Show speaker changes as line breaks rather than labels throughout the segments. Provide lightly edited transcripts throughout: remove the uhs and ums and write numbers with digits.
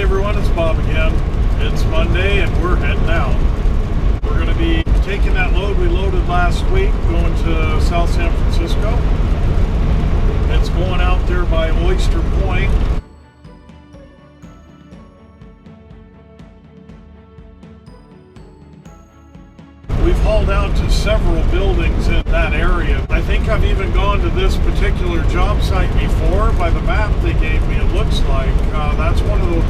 everyone, it's Bob again. It's Monday and we're heading out. We're going to be taking that load we loaded last week, going to South San Francisco. It's going out there by Oyster Point. We've hauled out to several buildings in that area. I think I've even gone to this particular job site before. By the map they gave me, it looks like. That's one of the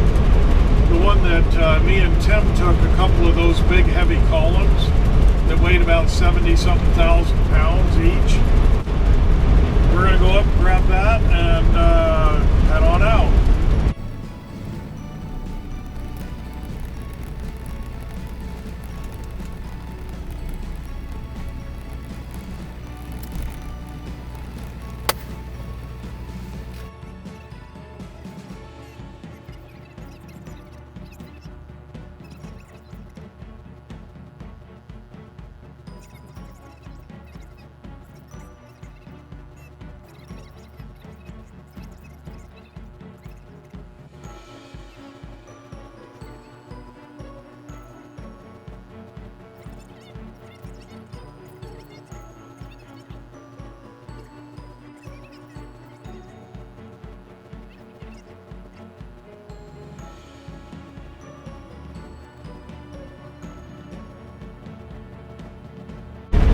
one that me and Tim took a couple of those big heavy columns that weighed about 70-something thousand pounds each. We're going to go up and grab that and head on out.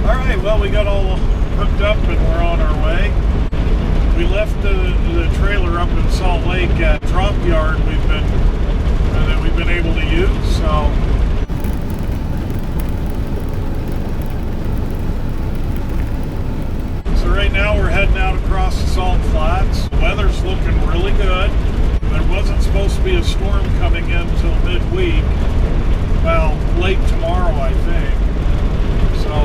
Alright, well, we got all hooked up and we're on our way. We left the trailer up in Salt Lake at drop yard that we've been able to use, so right now we're heading out across the Salt Flats. The weather's looking really good. There wasn't supposed to be a storm coming in until midweek. Well, late tomorrow, I think. So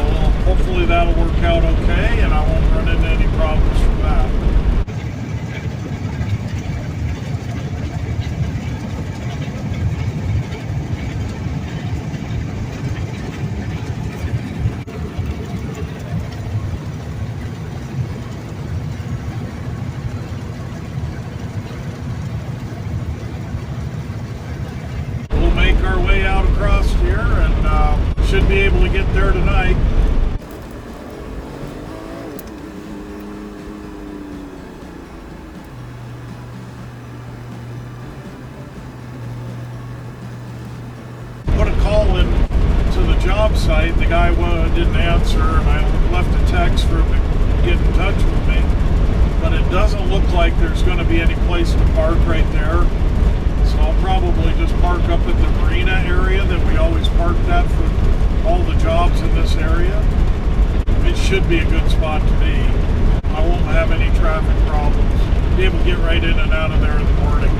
hopefully that'll work out okay and I won't run into any problems from that. We'll make our way out across here and should be able to get there tonight. Put a call in to the job site. The guy didn't answer, and I left a text for him to get in touch with me. But it doesn't look like there's going to be any place to park right there. So I'll probably just park up at the marina area that we always parked at for all the jobs in this area. It should be a good spot to be. I won't have any traffic problems. Be able to get right in and out of there in the morning.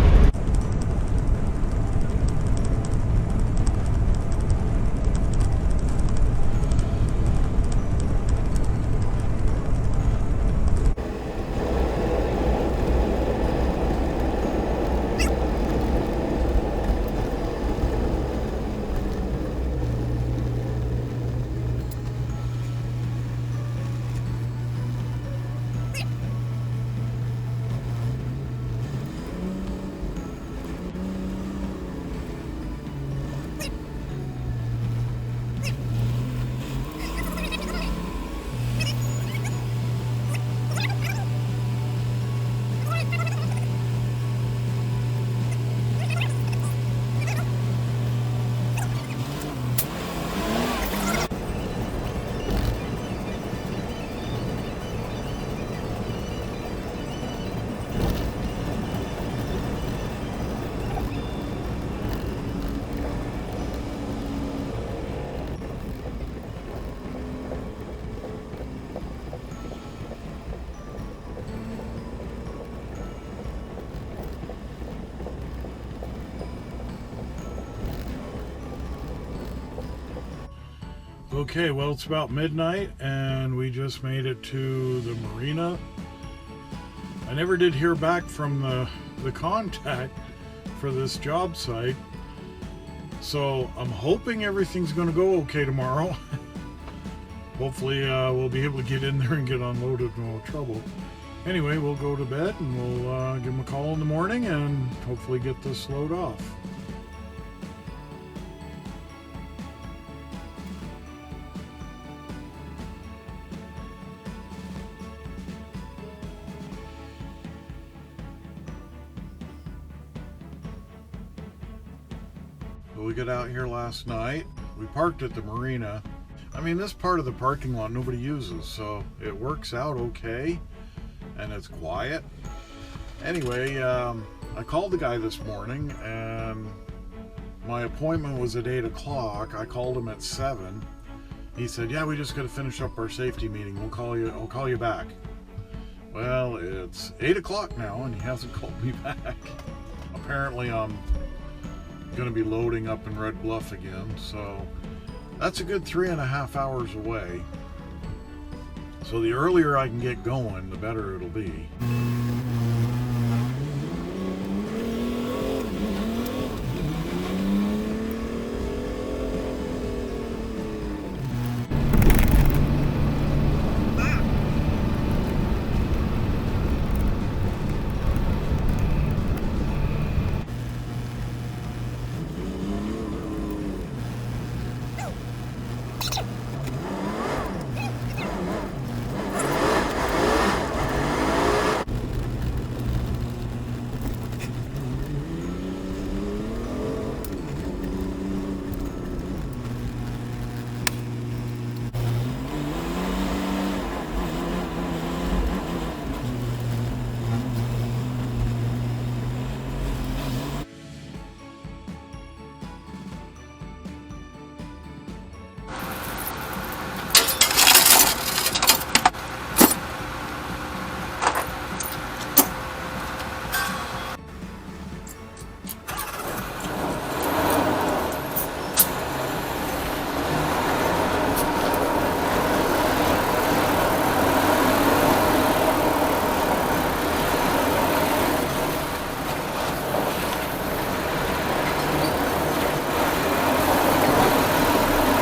Okay, well, it's about midnight and we just made it to the marina. I never did hear back from the contact for this job site, so I'm hoping everything's going to go okay tomorrow. Hopefully we'll be able to get in there and get unloaded, no trouble. Anyway, we'll go to bed and we'll give them a call in the morning and hopefully get this load off. We got out here last night. We parked at the marina. I mean, this part of the parking lot nobody uses, so it works out okay, and it's quiet. Anyway, I called the guy this morning, and my appointment was at 8 o'clock. I called him at 7. He said, yeah, we just got to finish up our safety meeting. I'll call you back. Well, it's 8 o'clock now, and he hasn't called me back. Apparently, I'm going to be loading up in Red Bluff again, so that's a good 3.5 hours away. So the earlier I can get going, the better it'll be.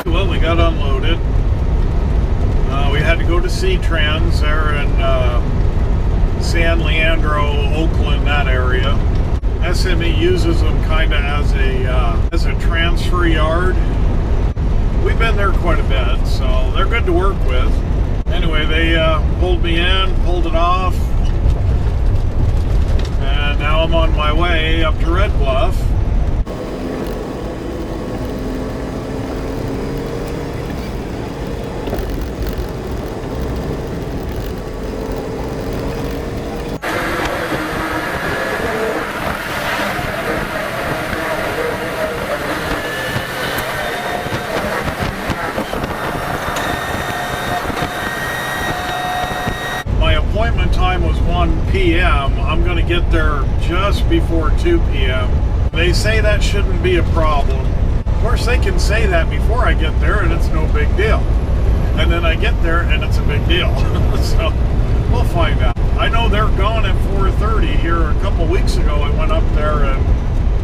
Well, we got unloaded. We had to go to C-Trans there in San Leandro, Oakland, that area. SME uses them kind of as a transfer yard. We've been there quite a bit, so they're good to work with. Anyway, they pulled me in, pulled it off, and now I'm on my way up to Red Bluff. Time was 1 p.m. I'm going to get there just before 2 p.m. They say that shouldn't be a problem. Of course, they can say that before I get there and it's no big deal. And then I get there and it's a big deal. So we'll find out. I know they're gone at 4:30 here. A couple weeks ago I went up there and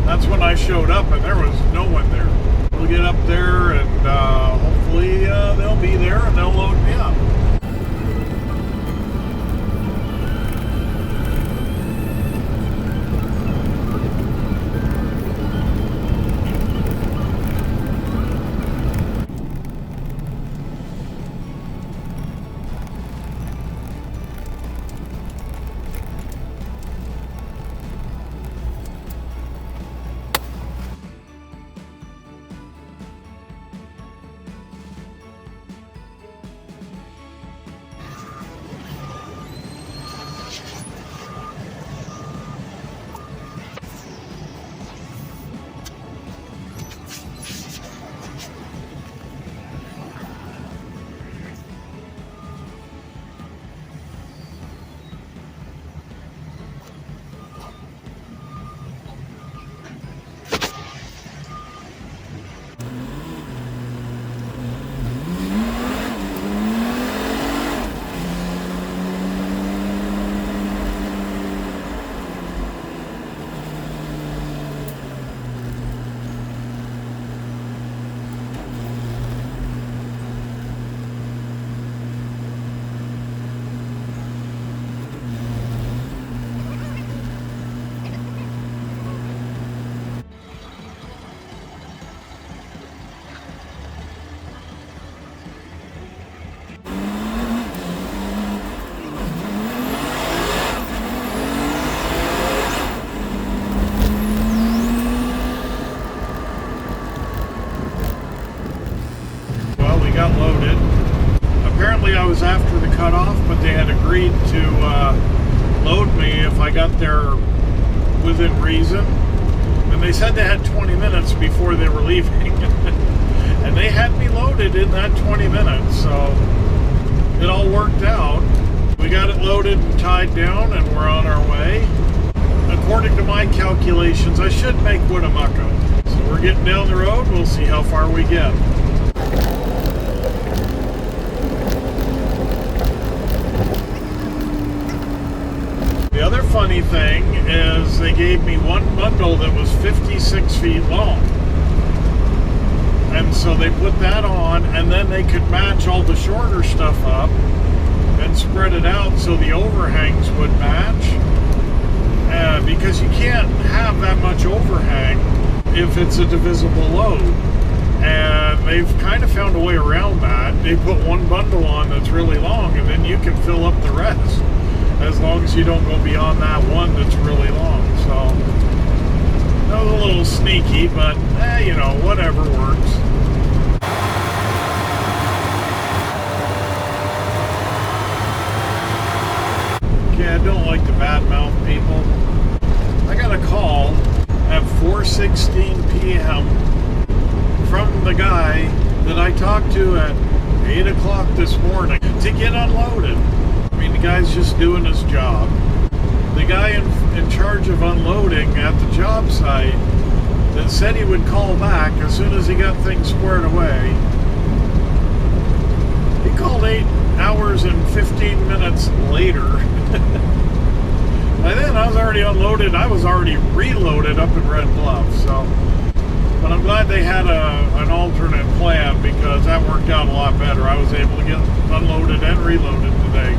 that's when I showed up and there was no one there. We'll get up there and hopefully they'll be there and they'll load me up. got loaded. Apparently I was after the cutoff, but they had agreed to load me if I got there within reason. And they said they had 20 minutes before they were leaving. And they had me loaded in that 20 minutes, so it all worked out. We got it loaded and tied down, and we're on our way. According to my calculations, I should make Winnemucca. So we're getting down the road. We'll see how far we get. The other funny thing is they gave me one bundle that was 56 feet long. And so they put that on, and then they could match all the shorter stuff up and spread it out so the overhangs would match. Because you can't have that much overhang if it's a divisible load. And they've kind of found a way around that. They put one bundle on that's really long, and then you can fill up the rest, as long as you don't go beyond that one that's really long. So that was a little sneaky, but you know, whatever works. Okay, I don't like to badmouth people. I got a call at 4:16 p.m. from the guy that I talked to at 8 o'clock this morning to get unloaded. I mean, the guy's just doing his job. The guy in charge of unloading at the job site that said he would call back as soon as he got things squared away. He called 8 hours and 15 minutes later. By then I was already unloaded. I was already reloaded up in Red Bluff. So, but I'm glad they had an alternate plan, because that worked out a lot better. I was able to get unloaded and reloaded today.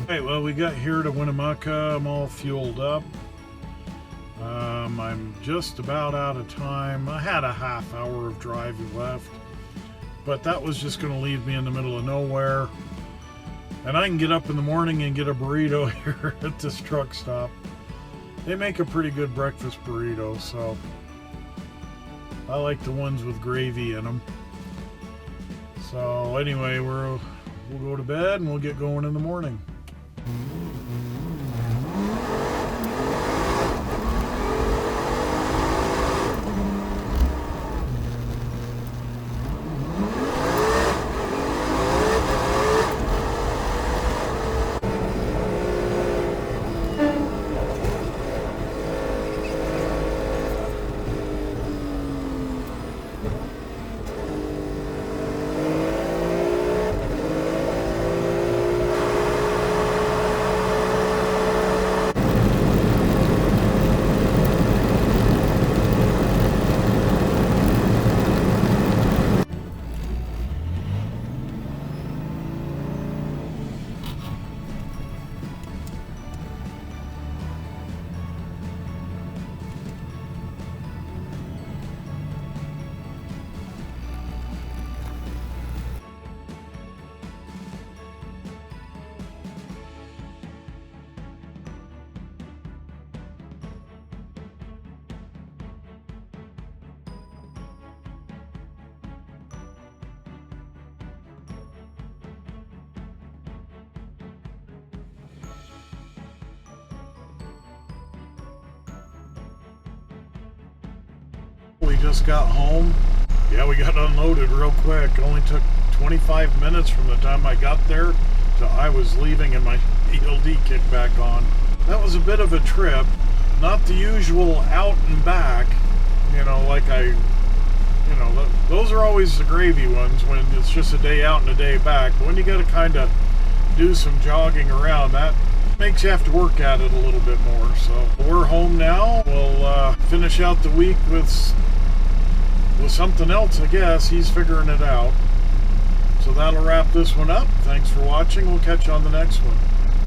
Hey, well, we got here to Winnemucca. I'm all fueled up. I'm just about out of time. I had a half hour of driving left, but that was just going to leave me in the middle of nowhere. And I can get up in the morning and get a burrito here at this truck stop. They make a pretty good breakfast burrito, so I like the ones with gravy in them. So anyway, we'll go to bed and we'll get going in the morning. We just got home. Yeah, we got unloaded real quick. It only took 25 minutes from the time I got there to I was leaving and my ELD kicked back on. That was a bit of a trip. Not the usual out and back, you know, like I you know, those are always the gravy ones when it's just a day out and a day back. But when you got to kind of do some jogging around, that makes you have to work at it a little bit more. So we're home now. We'll finish out the week with something else, I guess. He's figuring it out. So that'll wrap this one up. Thanks for watching. We'll catch you on the next one.